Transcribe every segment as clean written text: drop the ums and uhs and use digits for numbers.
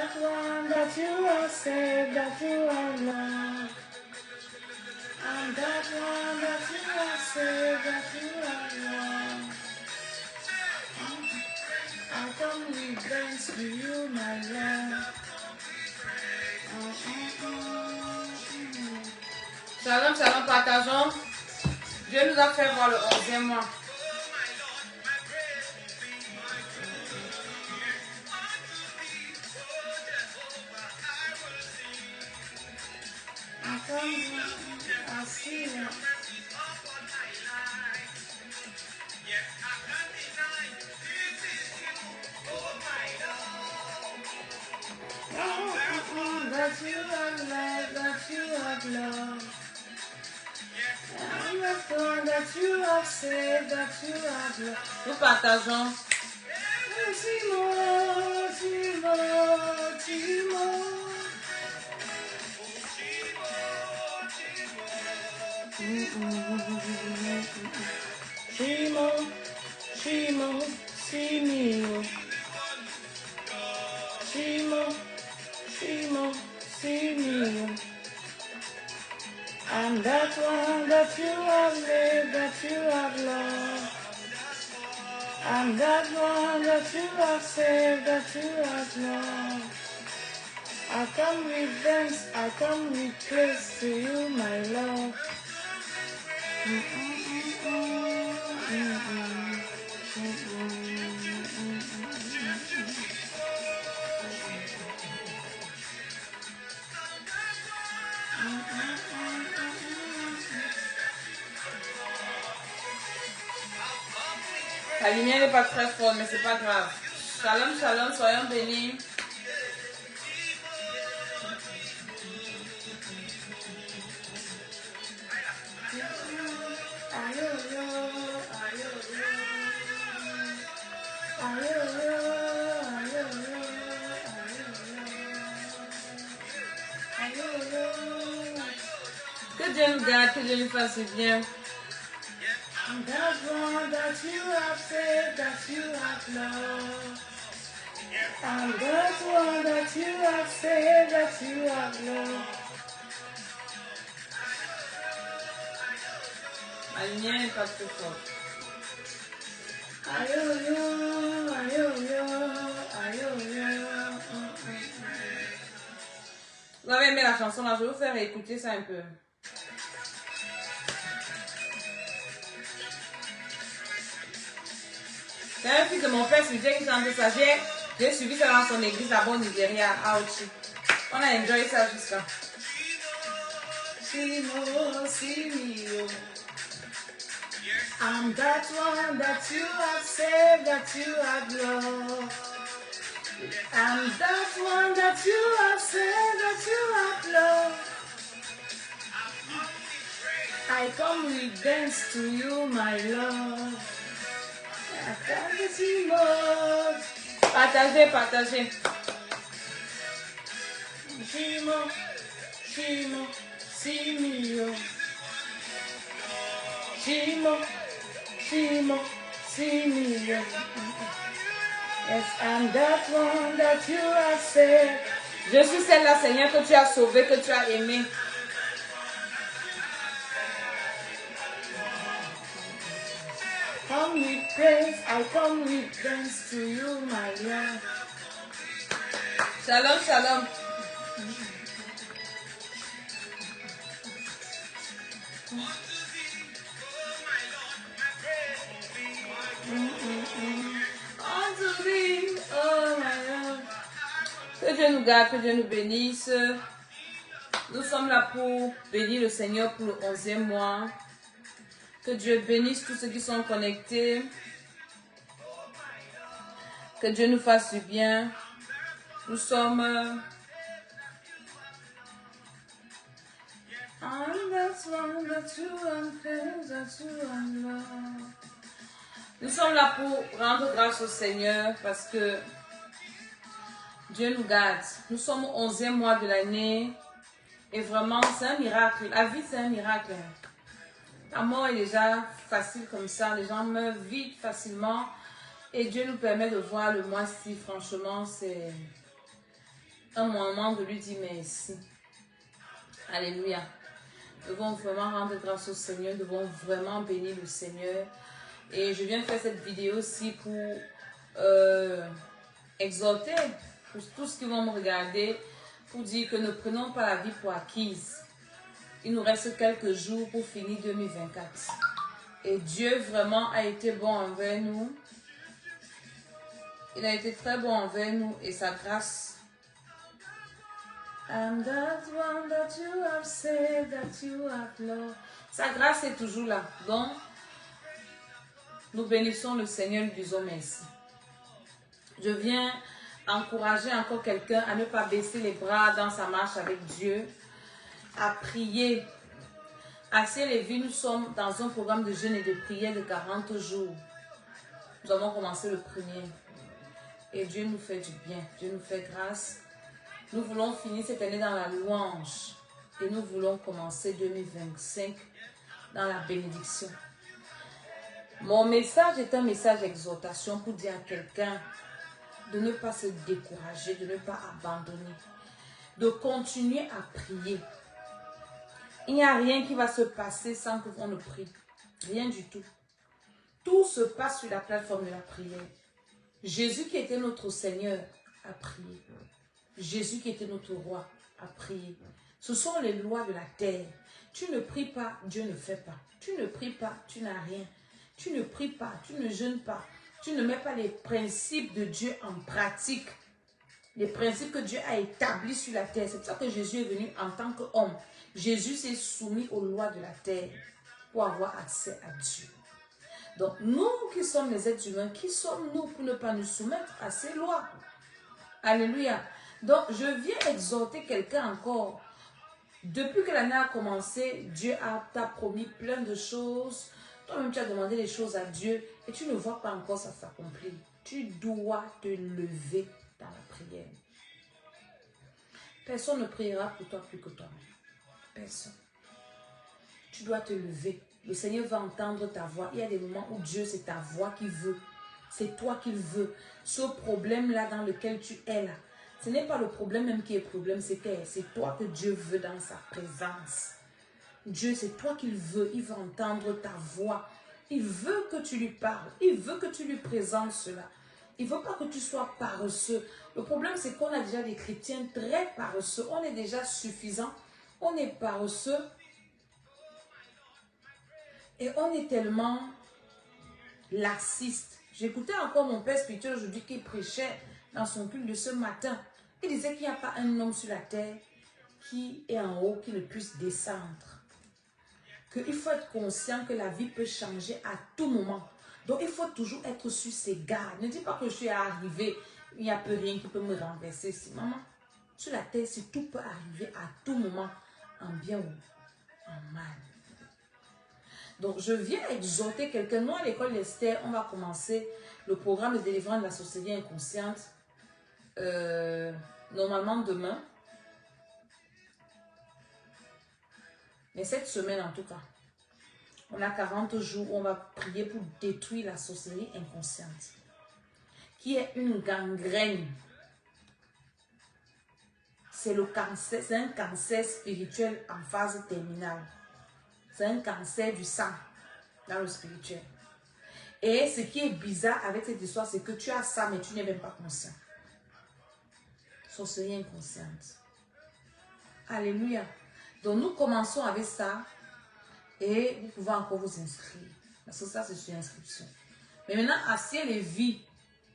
that one that you have saved, that you have loved. I'm that one that you have saved, that you have loved. I come with thanks to you, my Lord. Shalom, shalom, partageons. Dieu nous a fait voir le 11e mois. I see it. That you have loved, that you have loved. I'm the one that you have saved, that you have loved. Nous partageons. Timo, Timo, Timo. Timo, Timo, see me. Timo, Timo, see me. I'm that one that you have made, that you have loved. I'm that one that you have saved, that you have loved. I come with thanks, I come with praise to you, my Lord. La lumière n'est pas très forte, mais c'est pas grave. Shalom, shalom, soyons bénis. Que Dieu nous garde, que Dieu nous fasse bien. I'm that one that you have saved, that you have loved. I'm that one that you have saved, that you have loved. Ma lumière n'est pas très forte. Aïe, aïe, aïe, aïe. Vous avez aimé la chanson là, je vais vous faire écouter ça un peu. C'est un fils de mon père suivait qui chante ça. J'ai suivi ça dans son église là-bas au Nigeria, à Ochi. On a enjoyé ça jusqu'à. I'm that one that you have saved, that you have loved. I'm that one that you have saved, that you have loved. I come with thanks to you, my Lord. Partagez, partagez. Timo, Timo, Simio. Timo, Timo, Simio. Yes, I'm that one that you have saved. Je suis celle-là, Seigneur, que tu as sauvée, que tu as aimée. Come with praise, I come with thanks to you, my Lord. Shalom, shalom. Unto thee, oh my Lord. Que Dieu nous garde, que Dieu nous bénisse. Nous sommes là pour bénir le Seigneur pour le 11e mois. Que Dieu bénisse tous ceux qui sont connectés. Que Dieu nous fasse du bien. Nous sommes... Nous sommes là pour rendre grâce au Seigneur parce que Dieu nous garde. Nous sommes au 11e mois de l'année et vraiment c'est un miracle. La vie c'est un miracle. La mort est déjà facile comme ça. Les gens meurent vite, facilement. Et Dieu nous permet de voir le mois-ci. Franchement, un moment de lui dire merci. Alléluia. Nous devons vraiment rendre grâce au Seigneur, nous devons vraiment bénir le Seigneur. Et je viens faire cette vidéo aussi pour exhorter pour tous qui vont me regarder, pour dire que ne prenons pas la vie pour acquise. Il nous reste quelques jours pour finir 2024. Et Dieu vraiment a été bon envers nous. Il a été très bon envers nous et sa grâce. I'm that one that you have said that you have loved. Sa grâce est toujours là. Donc, nous bénissons le Seigneur, nous disons merci. Je viens encourager encore quelqu'un à ne pas baisser les bras dans sa marche avec Dieu, à prier. À Ciel-et-Vie, nous sommes dans un programme de jeûne et de prière de 40 jours. Nous avons commencé le premier. Et Dieu nous fait du bien, Dieu nous fait grâce. Nous voulons finir cette année dans la louange. Et nous voulons commencer 2025 dans la bénédiction. Mon message est un message d'exhortation pour dire à quelqu'un de ne pas se décourager, de ne pas abandonner, de continuer à prier. Il n'y a rien qui va se passer sans qu'on ne prie. Rien du tout. Tout se passe sur la plateforme de la prière. Jésus qui était notre Seigneur a prié. Jésus qui était notre roi a prié. Ce sont les lois de la terre. Tu ne pries pas, Dieu ne fait pas. Tu ne pries pas, tu n'as rien. Tu ne pries pas, tu ne jeûnes pas. Tu ne mets pas les principes de Dieu en pratique. Les principes que Dieu a établis sur la terre. C'est pour ça que Jésus est venu en tant qu'homme. Jésus s'est soumis aux lois de la terre pour avoir accès à Dieu. Donc, nous qui sommes les êtres humains, qui sommes-nous pour ne pas nous soumettre à ces lois? Alléluia. Donc, je viens exhorter quelqu'un encore. Depuis que l'année a commencé, Dieu t'a promis plein de choses. Toi-même, tu as demandé des choses à Dieu et tu ne vois pas encore ça s'accomplir. Tu dois te lever dans la prière. Personne ne priera pour toi plus que toi-même. Personne. Tu dois te lever. Le Seigneur va entendre ta voix. Il y a des moments où Dieu, c'est ta voix qu'il veut. C'est toi qu'il veut. Ce problème-là dans lequel tu es là, ce n'est pas le problème même qui est problème, c'est toi que Dieu veut dans sa présence. Dieu, c'est toi qu'il veut. Il veut entendre ta voix. Il veut que tu lui parles. Il veut que tu lui présentes cela. Il ne veut pas que tu sois paresseux. Le problème, c'est qu'on a déjà des chrétiens très paresseux. On est déjà suffisant. On est paresseux. Et on est tellement laxiste. J'écoutais encore mon père spirituel aujourd'hui qui prêchait dans son culte de ce matin. Il disait qu'il n'y a pas un homme sur la terre qui est en haut, qui ne puisse descendre. Qu'il faut être conscient que la vie peut changer à tout moment. Donc il faut toujours être sur ses gardes. Ne dis pas que je suis arrivé, il n'y a plus rien qui peut me renverser. Si, maman, sur la terre, si tout peut arriver à tout moment, en bien ou en mal. Donc, je viens exhorter quelqu'un. Nous, à l'école d'Esther, on va commencer le programme de délivrance de la sorcellerie inconsciente. Normalement demain. Mais cette semaine, en tout cas, on a 40 jours où on va prier pour détruire la sorcellerie inconsciente. Qui est une gangrène. C'est le cancer, c'est un cancer spirituel en phase terminale. C'est un cancer du sang dans le spirituel. Et ce qui est bizarre avec cette histoire, c'est que tu as ça, mais tu n'es même pas conscient. Sorcellerie inconsciente. Alléluia. Donc nous commençons avec ça. Et vous pouvez encore vous inscrire. Parce que ça, c'est sur inscription. Mais maintenant, à Ciel-et-Vie,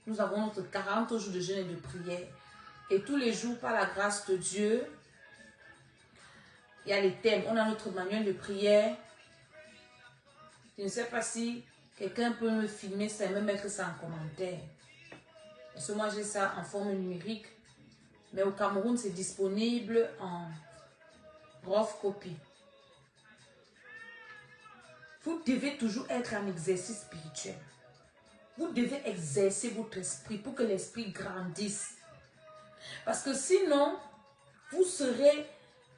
nous avons notre 40 jours de jeûne et de prière. Et tous les jours, par la grâce de Dieu, il y a les thèmes. On a notre manuel de prière. Je ne sais pas si quelqu'un peut me filmer ça et me mettre ça en commentaire. Parce que moi, j'ai ça en forme numérique. Mais au Cameroun, c'est disponible en rough copy. Vous devez toujours être en exercice spirituel. Vous devez exercer votre esprit pour que l'esprit grandisse. Parce que sinon,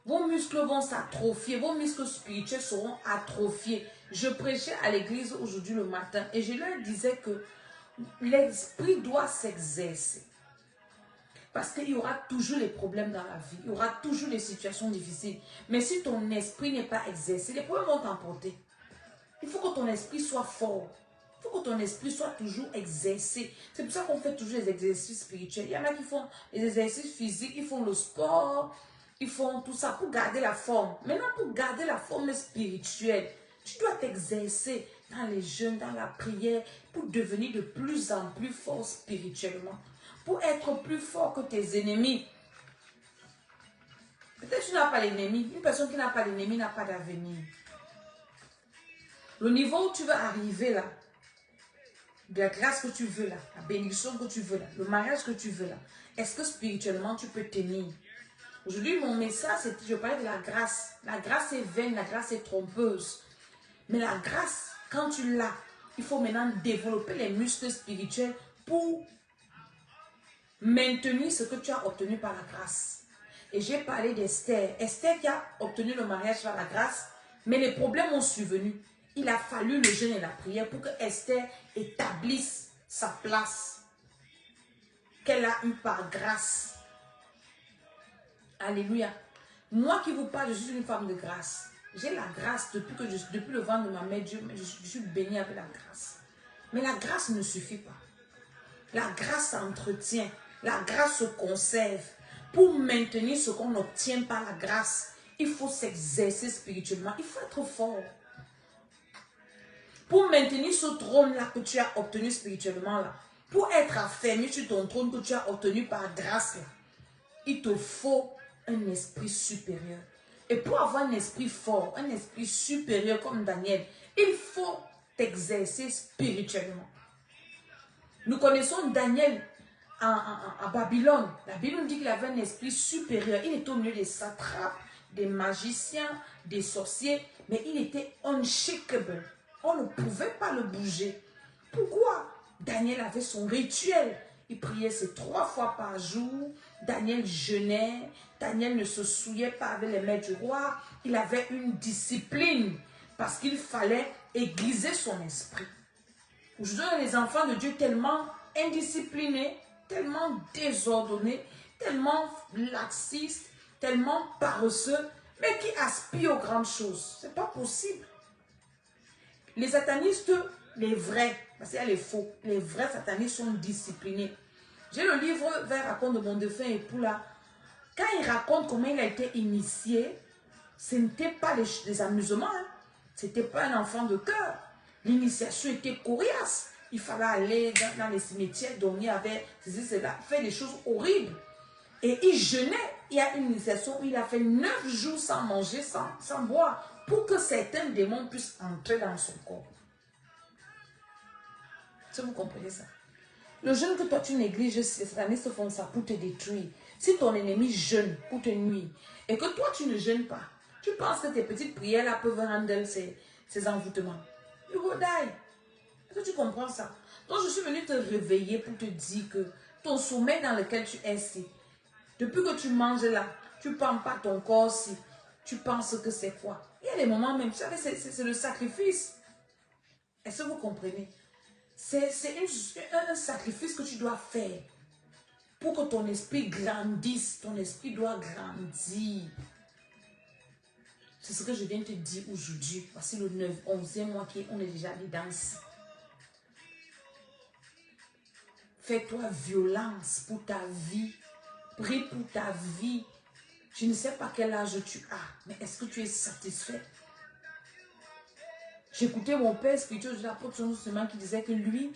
vos muscles vont s'atrophier, vos muscles spirituels seront atrophiés. Je prêchais à l'église aujourd'hui le matin et je leur disais que l'esprit doit s'exercer. Parce qu'il y aura toujours les problèmes dans la vie. Il y aura toujours des situations difficiles. Mais si ton esprit n'est pas exercé, les problèmes vont t'emporter. Il faut que ton esprit soit fort. Il faut que ton esprit soit toujours exercé. C'est pour ça qu'on fait toujours des exercices spirituels. Il y en a qui font des exercices physiques, ils font le sport, ils font tout ça pour garder la forme. Maintenant, pour garder la forme spirituelle, tu dois t'exercer dans les jeûnes, dans la prière, pour devenir de plus en plus fort spirituellement. Pour être plus fort que tes ennemis. Peut-être que tu n'as pas d'ennemis. Une personne qui n'a pas d'ennemis n'a pas d'avenir. Le niveau où tu veux arriver là, de la grâce que tu veux là, la bénédiction que tu veux là, le mariage que tu veux là, est-ce que spirituellement tu peux tenir? Aujourd'hui, mon message, c'était, je parlais de la grâce. La grâce est vaine, la grâce est trompeuse. Mais la grâce, quand tu l'as, il faut maintenant développer les muscles spirituels pour maintenir ce que tu as obtenu par la grâce. Et j'ai parlé d'Esther. Esther qui a obtenu le mariage par la grâce, mais les problèmes ont survenu. Il a fallu le jeûne et la prière pour que Esther établisse sa place qu'elle a eue par grâce. Alléluia. Moi qui vous parle, je suis une femme de grâce. J'ai la grâce depuis le ventre de ma mère, Dieu, je suis bénie avec la grâce. Mais la grâce ne suffit pas. La grâce s'entretient. La grâce se conserve. Pour maintenir ce qu'on obtient par la grâce, il faut s'exercer spirituellement. Il faut être fort. Pour maintenir ce trône-là que tu as obtenu spirituellement, là, pour être affermi sur ton trône que tu as obtenu par grâce, là, il te faut un esprit supérieur. Et pour avoir un esprit fort, un esprit supérieur comme Daniel, il faut t'exercer spirituellement. Nous connaissons Daniel à Babylone. La Bible nous dit qu'il avait un esprit supérieur. Il était au milieu des satrapes, des magiciens, des sorciers, mais il était unshakable. On ne pouvait pas le bouger. Pourquoi? Daniel avait son rituel. Il priait ses 3 fois par jour. Daniel jeûnait. Daniel ne se souillait pas avec les mains du roi. Il avait une discipline parce qu'il fallait aiguiser son esprit. Aujourd'hui, les enfants de Dieu tellement indisciplinés, tellement désordonnés, tellement laxistes, tellement paresseux, mais qui aspirent aux grandes choses. Ce n'est pas possible. Les satanistes, les vrais, parce qu'il y a les faux, les vrais satanistes sont disciplinés. J'ai le livre Vers raconte de mon défunt époux là. Quand il raconte comment il a été initié, ce n'était pas des amusements. Hein. Ce n'était pas un enfant de cœur. L'initiation était coriace. Il fallait aller dans les cimetières, dormir avec ceci, cela, faire des choses horribles. Et il jeûnait. Il y a une initiation où il a fait 9 jours sans manger, sans boire, pour que certains démons puissent entrer dans son corps. Si vous comprenez ça. Le jeûne que toi tu négliges, les satanistes font ça pour te détruire. Si ton ennemi jeûne pour te nuire, et que toi tu ne jeûnes pas, tu penses que tes petites prières là peuvent rendre ces envoûtements. You will die. Est-ce que tu comprends ça? Donc je suis venue te réveiller pour te dire que ton sommeil dans lequel tu es si, depuis que tu manges là, tu ne penses pas ton corps si, tu penses que c'est quoi? Il y a des moments même, tu savais, c'est le sacrifice. Est-ce que vous comprenez? C'est un sacrifice que tu dois faire pour que ton esprit grandisse. Ton esprit doit grandir. C'est ce que je viens de te dire aujourd'hui. Voici le 11e mois qu'on est déjà dedans ici. Fais-toi violence pour ta vie. Prie pour ta vie. Je ne sais pas quel âge tu as, mais est-ce que tu es satisfait? J'écoutais mon père spirituel de l'apôtre Jean qui disait que lui,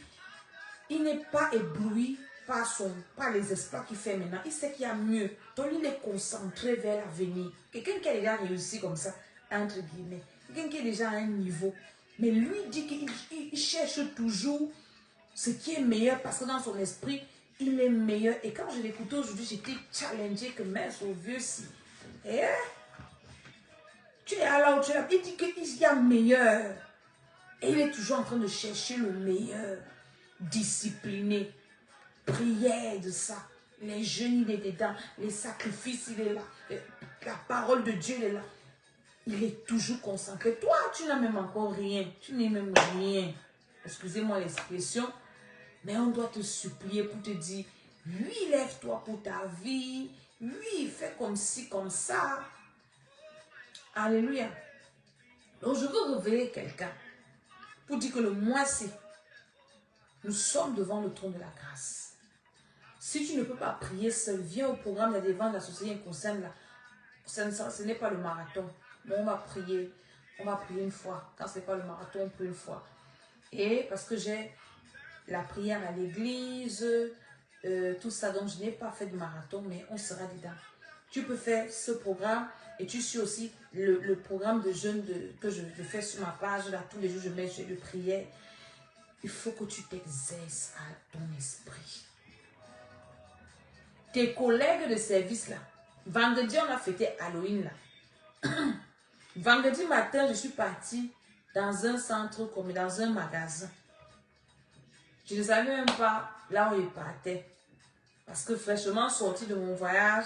il n'est pas ébloui par les exploits qu'il fait maintenant. Il sait qu'il y a mieux. Donc il est concentré vers l'avenir. Quelqu'un qui a déjà réussi comme ça, entre guillemets. Quelqu'un qui est déjà à un niveau. Mais lui dit qu'il cherche toujours ce qui est meilleur parce que dans son esprit, il est meilleur. Et quand je l'écoutais aujourd'hui, j'étais challengée que mince au vieux si. Tu es là où tu es. Il dit qu'il y a meilleur. Et il est toujours en train de chercher le meilleur. Discipliné. Prière de ça. Les jeûnes, il est dedans. Les sacrifices, il est là. La parole de Dieu, il est là. Il est toujours concentré. Toi, tu n'as même encore rien. Tu n'es même rien. Excusez-moi l'expression. Mais on doit te supplier pour te dire, Oui, lève-toi pour ta vie. Oui, fais comme ci, comme ça. Alléluia. Donc, je veux réveiller quelqu'un pour dire que le mois-ci, nous sommes devant le trône de la grâce. Si tu ne peux pas prier seul, viens au programme des ventes de la société inconsciente là. Ce n'est pas le marathon. Mais on va prier. On va prier une fois. Quand ce n'est pas le marathon, on prie une fois. Et parce que j'ai la prière à l'église, tout ça. Donc, je n'ai pas fait de marathon, mais on sera dedans. Tu peux faire ce programme et tu suis aussi le programme de jeûne que je fais sur ma page. Là, tous les jours, je mets de prière. Il faut que tu t'exerces à ton esprit. Tes collègues de service, là, vendredi, on a fêté Halloween, là. Vendredi matin, je suis partie dans un centre, comme dans un magasin. Je ne savais même pas là où il partait. Parce que fraîchement sorti de mon voyage,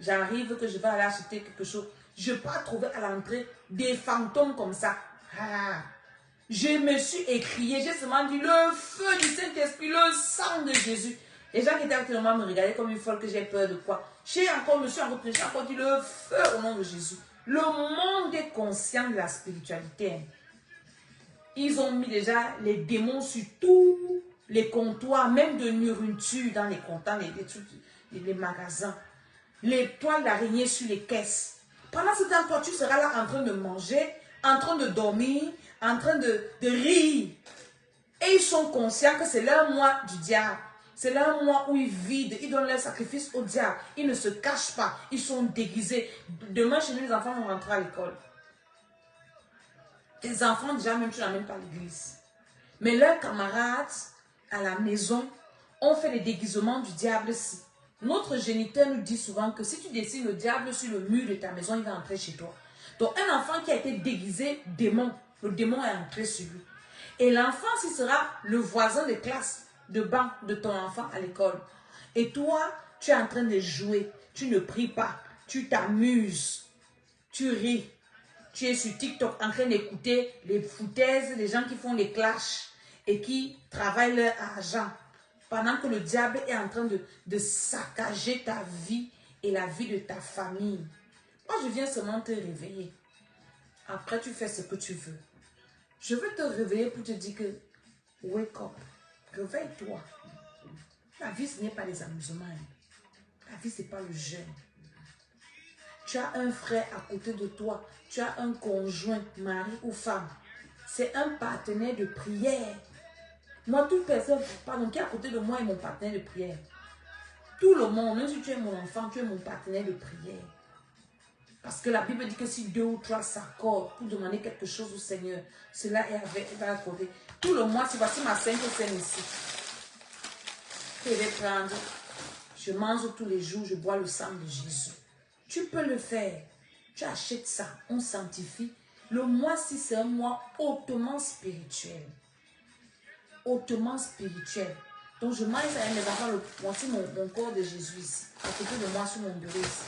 j'arrive que je vais aller acheter quelque chose. Je peux pas trouver à l'entrée des fantômes comme ça. Ah. Je me suis écrié, j'ai seulement dit le feu du Saint-Esprit, le sang de Jésus. Les gens qui étaient actuellement me regardaient comme une folle que j'ai peur de quoi. J'ai encore dit le feu au nom de Jésus. Le monde est conscient de la spiritualité. Ils ont mis déjà les démons sur tous les comptoirs, même de nourriture dans les comptoirs, les magasins. Les toiles d'araignée sur les caisses. Pendant ce temps, toi, tu seras là en train de manger, en train de dormir, en train de rire. Et ils sont conscients que c'est leur mois du diable. C'est leur mois où ils vident, ils donnent leur sacrifice au diable. Ils ne se cachent pas, ils sont déguisés. Demain, chez nous, les enfants vont rentrer à l'école. Les enfants, déjà, même tu n'amènes pas à l'église. Mais leurs camarades, à la maison, ont fait les déguisements du diable-ci. Notre géniteur nous dit souvent que si tu dessines le diable sur le mur de ta maison, il va entrer chez toi. Donc, un enfant qui a été déguisé démon, le démon est entré sur lui. Et l'enfant, ce sera le voisin de classe, de banc de ton enfant à l'école. Et toi, tu es en train de jouer, tu ne pries pas, tu t'amuses, tu ris. Tu es sur TikTok en train d'écouter les foutaises, les gens qui font les clashs et qui travaillent leur argent. Pendant que le diable est en train de saccager ta vie et la vie de ta famille. Moi, je viens seulement te réveiller. Après, tu fais ce que tu veux. Je veux te réveiller pour te dire que wake up, réveille-toi. La vie, ce n'est pas les amusements. La vie, ce n'est pas le jeûne. Tu as un frère à côté de toi. Tu as un conjoint, mari ou femme. C'est un partenaire de prière. Moi, toute personne qui est à côté de moi est mon partenaire de prière. Tout le monde, même si tu es mon enfant, tu es mon partenaire de prière. Parce que la Bible dit que si 2 ou 3 s'accordent pour demander quelque chose au Seigneur, cela est avec accordé. Tout le mois, c'est voici ma sainte scène ici. Je vais prendre, je mange tous les jours, je bois le sang de Jésus. Tu peux le faire. Tu achètes ça, on sanctifie. Le mois-ci, c'est un mois hautement spirituel. Hautement spirituel. Donc, je mange avec mes enfants, voici mon corps de Jésus ici, à côté de moi sur mon bureau ici.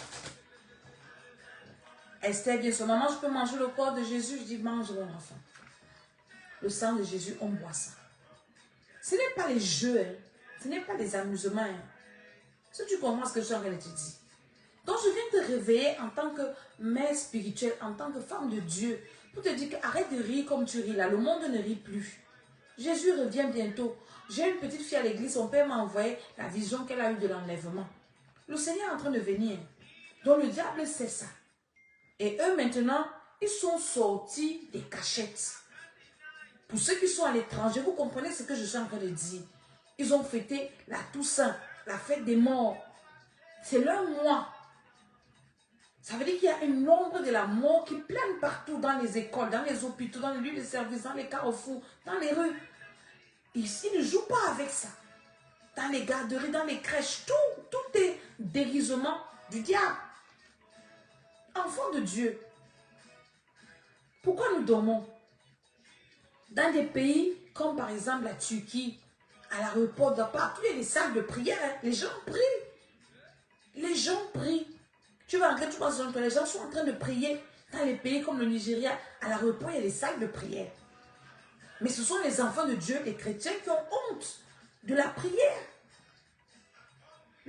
Esther vient sur maman, je peux manger le corps de Jésus. Je dis, mange mon enfant. Le sang de Jésus, on boit ça. Ce n'est pas les jeux, hein. Ce n'est pas les amusements. Hein. Si tu comprends ce que je suis en train de te dire. Donc, je viens te réveiller en tant que mère spirituelle, en tant que femme de Dieu, pour te dire qu'arrête de rire comme tu ris là. Le monde ne rit plus. Jésus revient bientôt. J'ai une petite fille à l'église, son père m'a envoyé la vision qu'elle a eue de l'enlèvement. Le Seigneur est en train de venir. Donc, le diable sait ça. Et eux, maintenant, ils sont sortis des cachettes. Pour ceux qui sont à l'étranger, vous comprenez ce que je suis en train de dire. Ils ont fêté la Toussaint, la fête des morts. C'est leur mois. Ça veut dire qu'il y a une ombre de la mort qui plane partout dans les écoles, dans les hôpitaux, dans les lieux de service, dans les carrefours, dans les rues. Ici, ils ne jouent pas avec ça. Dans les garderies, dans les crèches, tout est déguisement du diable. Enfants de Dieu, pourquoi nous dormons? Dans des pays comme par exemple la Turquie, à l'aéroport, partout il y a des salles de prière, hein. Les gens prient. Les gens prient. Tu vas entrer, tu vois, les gens sont en train de prier. Dans les pays comme le Nigeria, à l'aéroport, il y a des salles de prière. Mais ce sont les enfants de Dieu, les chrétiens, qui ont honte de la prière.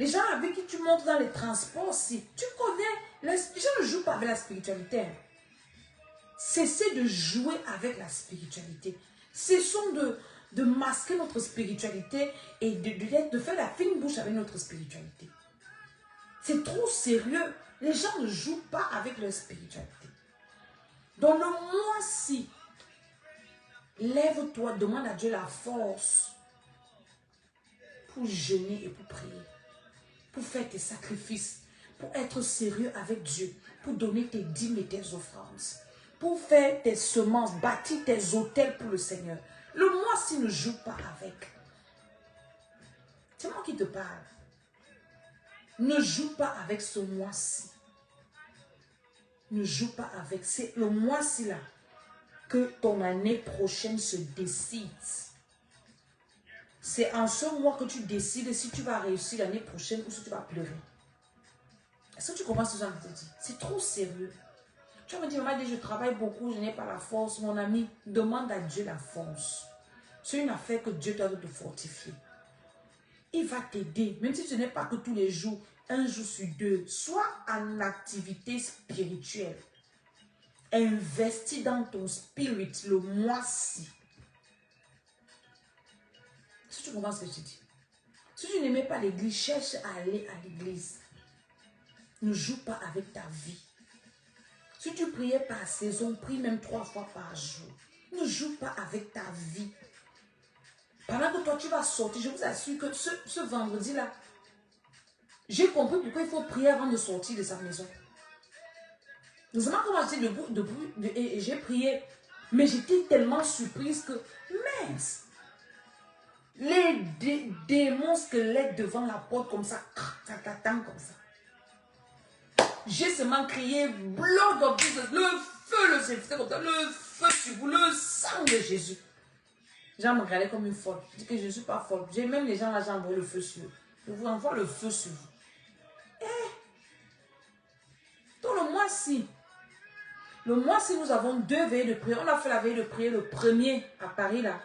Les gens avec qui tu montes dans les transports, si tu connais, les gens ne jouent pas avec la spiritualité. Cessez de jouer avec la spiritualité. Cessons de masquer notre spiritualité et de faire la fine bouche avec notre spiritualité. C'est trop sérieux. Les gens ne jouent pas avec leur spiritualité. Dans le mois-ci, lève-toi, demande à Dieu la force pour jeûner et pour prier, pour faire tes sacrifices, pour être sérieux avec Dieu, pour donner tes dîmes et tes offrandes, pour faire tes semences, bâtir tes autels pour le Seigneur. Le mois-ci ne joue pas avec. C'est moi qui te parle. Ne joue pas avec ce mois-ci. Ne joue pas avec. C'est le mois-ci là que ton année prochaine se décide. C'est en ce mois que tu décides si tu vas réussir l'année prochaine ou si tu vas pleurer. Est-ce que tu comprends ce que je te dis? C'est trop sérieux. Tu vas me dire, maman, je travaille beaucoup, je n'ai pas la force. Mon ami, demande à Dieu la force. C'est une affaire que Dieu doit te fortifier. Il va t'aider, même si ce n'est pas que tous les jours, un jour sur deux. Sois en activité spirituelle. Investis dans ton spirit le mois-ci. Si tu comprends ce que je te dis. Si tu n'aimais pas l'église, cherche à aller à l'église. Ne joue pas avec ta vie. Si tu priais par saison, prie même 3 fois par jour. Ne joue pas avec ta vie. Pendant que toi, tu vas sortir, je vous assure que ce vendredi-là, j'ai compris pourquoi il faut prier avant de sortir de sa maison. Nous avons commencé debout et j'ai prié. Mais j'étais tellement surprise que, mince, les démons squelettes devant la porte comme ça, ça t'attend comme ça. J'ai seulement crié, blood of Jesus, le feu, le Seigneur, comme ça, le feu sur vous, le sang de Jésus. Les gens me regardaient comme une folle. Je dis que je ne suis pas folle. J'ai même les gens là, j'envoie le feu sur eux. Je vous envoie le feu sur vous. Dans le mois-ci, nous avons 2 veillées de prière. On a fait la veille de prière le 1er à Paris là.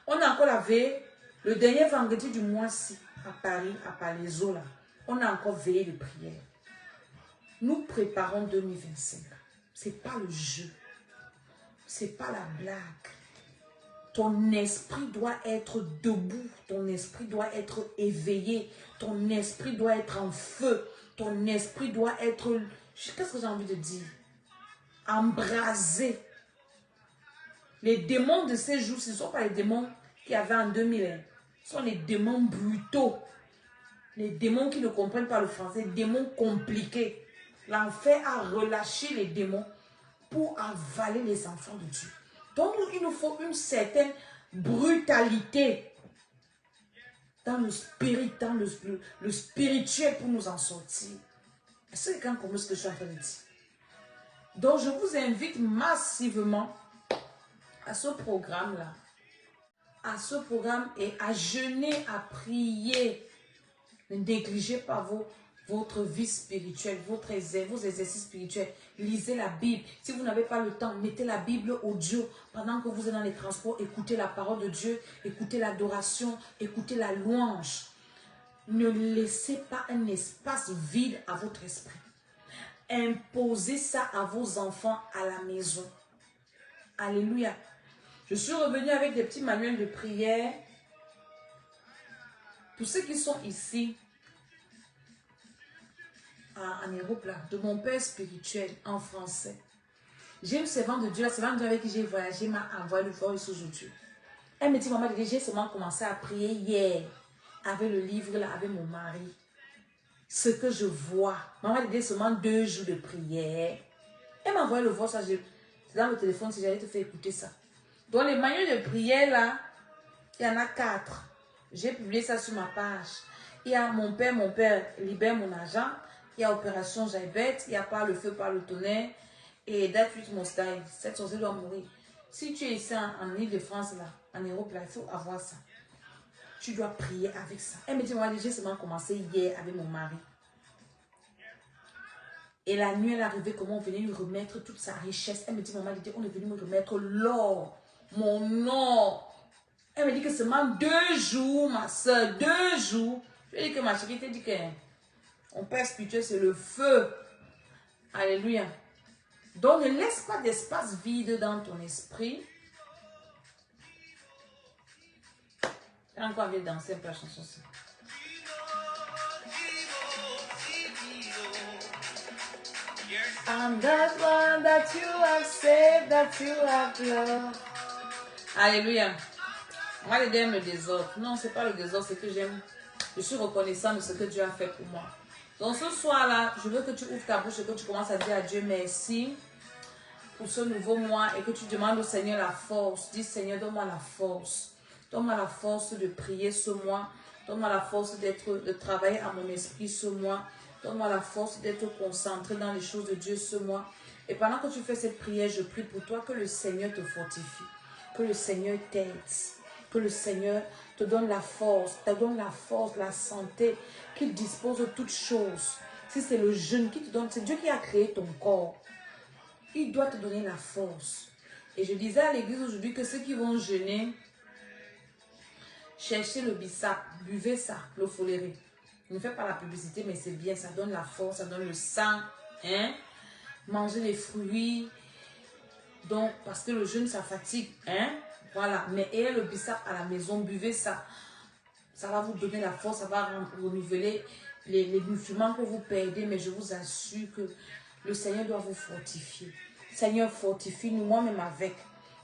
On a encore la veille, le dernier vendredi du mois-ci à Paris, à Palaiso là. On a encore veillé de prière. Nous préparons 2025. C'est pas le jeu. C'est pas la blague. Ton esprit doit être debout. Ton esprit doit être éveillé. Ton esprit doit être en feu. Ton esprit doit être... Qu'est-ce que j'ai envie de dire? Embrasé. Les démons de ces jours, ce ne sont pas les démons qu'il y avait en 2000. Ce sont les démons brutaux. Les démons qui ne comprennent pas le français. Démons compliqués. L'enfer a relâché les démons pour avaler les enfants de Dieu. Donc, il nous faut une certaine brutalité dans le spirit, dans le spirituel pour nous en sortir. Est-ce que quelqu'un comprend ce que je suis en train de dire? Donc, je vous invite massivement à ce programme-là. À ce programme et à jeûner, à prier. Ne négligez pas votre vie spirituelle, vos exercices spirituels. Lisez la Bible. Si vous n'avez pas le temps, mettez la Bible audio. Pendant que vous êtes dans les transports, écoutez la parole de Dieu, écoutez l'adoration, écoutez la louange. Ne laissez pas un espace vide à votre esprit. Imposez ça à vos enfants à la maison. Alléluia. Je suis revenue avec des petits manuels de prière. Tous ceux qui sont ici, en Europe, là, de mon père spirituel, en français. J'ai une servante de Dieu, la servante de Dieu avec qui j'ai voyagé, m'a envoyé le voir aujourd'hui. Elle me dit, maman, j'ai seulement commencé à prier hier, avec le livre, là, avec mon mari. Ce que je vois, maman, j'ai seulement 2 jours de prière. Elle m'a envoyé le voir, ça, c'est dans le téléphone, si j'allais te faire écouter ça. Donc, les manuels de prière, là, il y en a 4. J'ai publié ça sur ma page. Il y a mon père, libère mon argent. Il y a Opération Jaibet, il y a Par le feu, par le tonnerre. Et That Which Must Die. Cette sorcière doit mourir. Si tu es ici en Île-de-France, là, en Europe, là, il faut avoir ça. Tu dois prier avec ça. Elle me dit, moi, j'ai seulement commencé hier avec mon mari. Et la nuit, elle est arrivée, comment on venait lui remettre toute sa richesse. Elle me dit, maman, on est venu me remettre l'or, mon or. Elle me dit que seulement 2 jours, ma soeur, 2 jours, Je dis que ma chérie te dit que mon père spirituel, c'est le feu. Alléluia. Donc, ne laisse pas d'espace vide dans ton esprit. J'ai encore envie de danser un peu la chanson. I'm that one that you have saved, that you have loved. Alléluia. Moi, les j'aime le désordre. Non, c'est pas le désordre, c'est que j'aime. Je suis reconnaissant de ce que Dieu a fait pour moi. Donc, ce soir-là, je veux que tu ouvres ta bouche et que tu commences à dire à Dieu merci pour ce nouveau mois et que tu demandes au Seigneur la force. Dis, Seigneur, donne-moi la force. Donne-moi la force de prier ce mois. Donne-moi la force de travailler à mon esprit ce mois. Donne-moi la force d'être concentré dans les choses de Dieu ce mois. Et pendant que tu fais cette prière, je prie pour toi que le Seigneur te fortifie. Que le Seigneur t'aide. Que le Seigneur te donne la force, la santé, qu'il dispose de toutes choses. Si c'est le jeûne qui te donne, c'est Dieu qui a créé ton corps. Il doit te donner la force. Et je disais à l'église aujourd'hui que ceux qui vont jeûner, cherchez le bissap, buvez ça, le foléré. Ne fais pas la publicité, mais c'est bien, ça donne la force, ça donne le sang. Hein? Mangez les fruits. Donc, parce que le jeûne, ça fatigue. Hein? Voilà. Mais ayez le bissap à la maison, buvez ça. Ça va vous donner la force, ça va renouveler les nutriments que vous perdez. Mais je vous assure que le Seigneur doit vous fortifier. Seigneur, fortifie-nous, moi-même avec.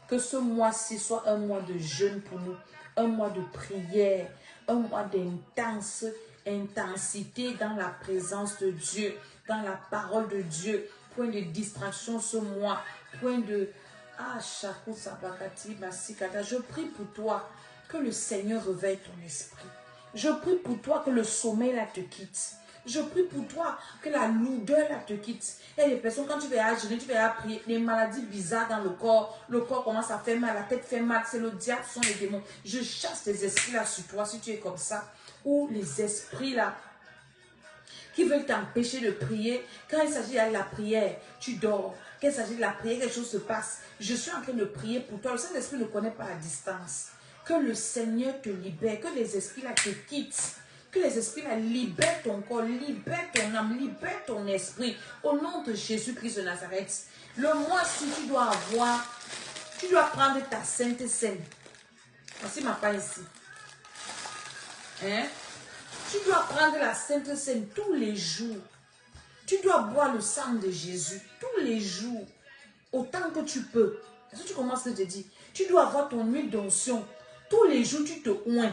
Que ce mois-ci soit un mois de jeûne pour nous. Un mois de prière. Un mois d'intensité dans la présence de Dieu. Dans la parole de Dieu. Point de distraction ce mois. Point de... Ah, Chakou Sabakati, Masikata. Je prie pour toi que le Seigneur réveille ton esprit. Je prie pour toi que le sommeil là te quitte. Je prie pour toi que la lourdeur là te quitte. Il y a des personnes, quand tu vas jeûner, tu vas prier, des maladies bizarres dans le corps commence à faire mal, la tête fait mal, c'est le diable, ce sont les démons. Je chasse les esprits là sur toi, si tu es comme ça. Ou les esprits là qui veulent t'empêcher de prier. Quand il s'agit de la prière, tu dors. Quand il s'agit de la prière, quelque chose se passe. Je suis en train de prier pour toi. Le Saint-Esprit ne connaît pas la distance. Que le Seigneur te libère, que les esprits là te quittent. Que les esprits là libèrent ton corps, libèrent ton âme, libèrent ton esprit. Au nom de Jésus-Christ de Nazareth. Le mois-ci, tu dois prendre ta sainte scène. Voici ma part ici. Hein? Tu dois prendre la Sainte Seine tous les jours. Tu dois boire le sang de Jésus tous les jours. Autant que tu peux. Est-ce que tu commences à te dire? Tu dois avoir ton huile d'onction. Tous les jours, tu te oins.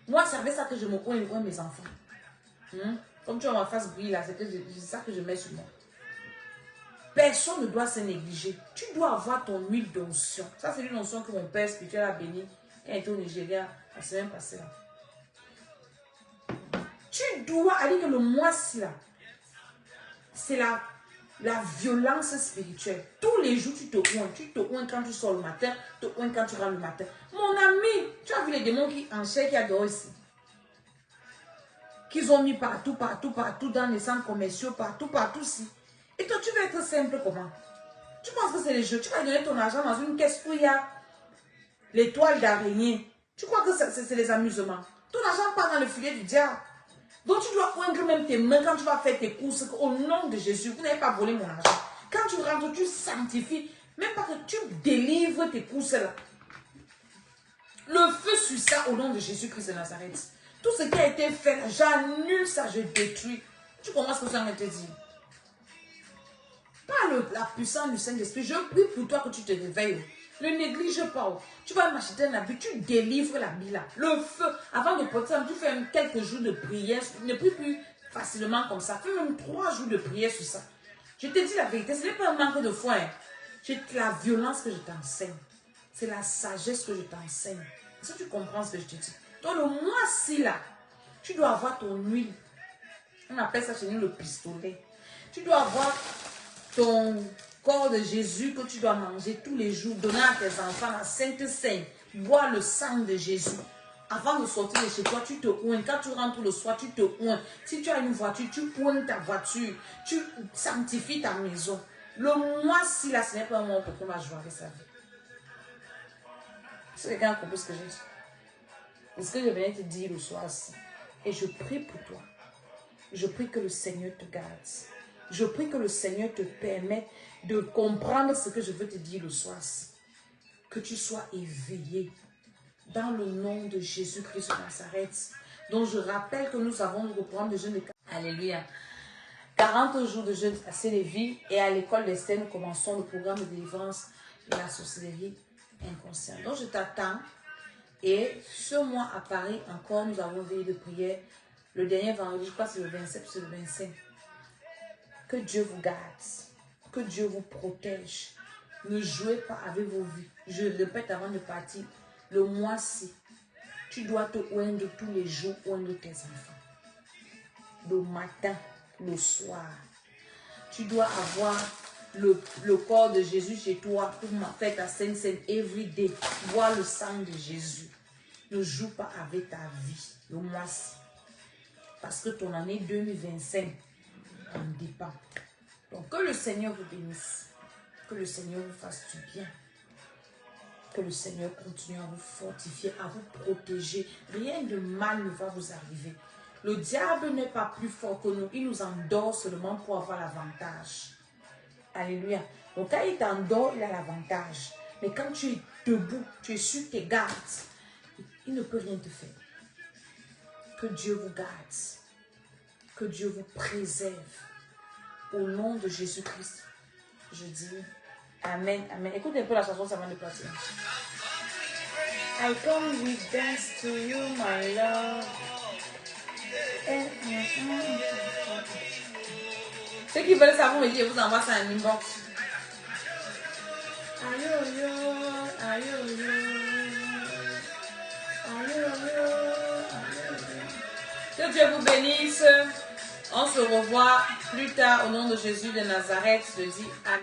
Moi, c'est avec ça que je me oins mes enfants. Comme tu as ma face brille là, c'est ça que je mets sur moi. Personne ne doit se négliger. Tu dois avoir ton huile d'onction. Ça, c'est une onction que mon père spirituel a béni quand il était au Nigeria la semaine passée là. Tu dois aller que le mois-ci là, c'est la violence spirituelle. Tous les jours, tu te oins. Tu te oins quand tu sors le matin, tu te oins quand tu rentres le matin. Mon ami, tu as vu les démons qui enchaînent, qui adorent ici. Qu'ils ont mis partout dans les centres commerciaux, partout ici. Et toi, tu vas être simple comment? Tu penses que c'est les jeux? Tu vas donner ton argent dans une caisse où il y a l'étoile d'araignée. Tu crois que c'est les amusements? Ton argent part dans le filet du diable. Donc tu dois oindre même tes mains quand tu vas faire tes courses. Au nom de Jésus, vous n'avez pas volé mon argent. Quand tu rentres, tu sanctifies. Même pas que tu délivres tes courses là. Le feu sur ça au nom de Jésus-Christ de Nazareth. Tout ce qui a été fait là, j'annule ça, je détruis. Tu commences comme ça à te dire. Par la puissance du Saint-Esprit, je prie pour toi que tu te réveilles. Ne néglige pas. Tu vas m'acheter un habit, tu délivres l'habit là. Le feu, avant de porter ça, tu fais quelques jours de prière. Ne prie plus facilement comme ça. Fais même 3 jours de prière sur ça. Je te dis la vérité, ce n'est pas un manque de foi. C'est la violence que je t'enseigne. C'est la sagesse que je t'enseigne. Est-ce que tu comprends ce que je te dis? Donc le mois-ci là, tu dois avoir ton huile. On appelle ça chez nous le pistolet. Tu dois avoir ton corps de Jésus que tu dois manger tous les jours, donner à tes enfants la Sainte Seine, boire le sang de Jésus. Avant de sortir de chez toi, tu te oins. Quand tu rentres le soir, tu te oins. Si tu as une voiture, tu oins ta voiture. Tu sanctifies ta maison. Le mois-ci, là, ce n'est pas un mois pour que ma joie sa vie. Est-ce que quelqu'un a compris ce que j'ai dit? C'est ce que je venais te dire le soir-ci. Et je prie pour toi. Je prie que le Seigneur te garde. Je prie que le Seigneur te permette de comprendre ce que je veux te dire le soir. Que tu sois éveillé dans le nom de Jésus-Christ de Nazareth. Donc je rappelle que nous avons le programme de jeûne de... Alléluia. 40 jours de jeûne à Sélévis et à l'école d'Esther, nous commençons le programme de délivrance de la sorcellerie inconsciente. Donc je t'attends. Et ce mois à Paris, encore, nous avons veillé de prière. Le dernier vendredi, je crois que c'est le 27, c'est le 25. Que Dieu vous garde. Que Dieu vous protège. Ne jouez pas avec vos vies. Je répète avant de partir. Le mois-ci, tu dois te oindre tous les jours, oindre tes enfants. Le matin, le soir. Tu dois avoir le corps de Jésus chez toi pour faire ta sainte every day. Boire le sang de Jésus. Ne joue pas avec ta vie le mois-ci. Parce que ton année 2025 en dépend. Donc que le Seigneur vous bénisse. Que le Seigneur vous fasse du bien. Que le Seigneur continue à vous fortifier, à vous protéger. Rien de mal ne va vous arriver. Le diable n'est pas plus fort que nous. Il nous endort seulement pour avoir l'avantage. Alléluia. Donc quand il t'endort, il a l'avantage. Mais quand tu es debout, tu es sur tes gardes, il ne peut rien te faire. Que Dieu vous garde. Que Dieu vous préserve. Au nom de Jésus-Christ, je dis Amen, Amen. Écoute un peu la chanson, ça va de partir. I come with dance to you, my love. Ceux qui veulent savoir me dire, je vous envoie ça en inbox. Aïe, aïe, aïe, aïe, aïe, aïe. Que Dieu vous bénisse. On se revoit plus tard au nom de Jésus de Nazareth. Je dis Amen.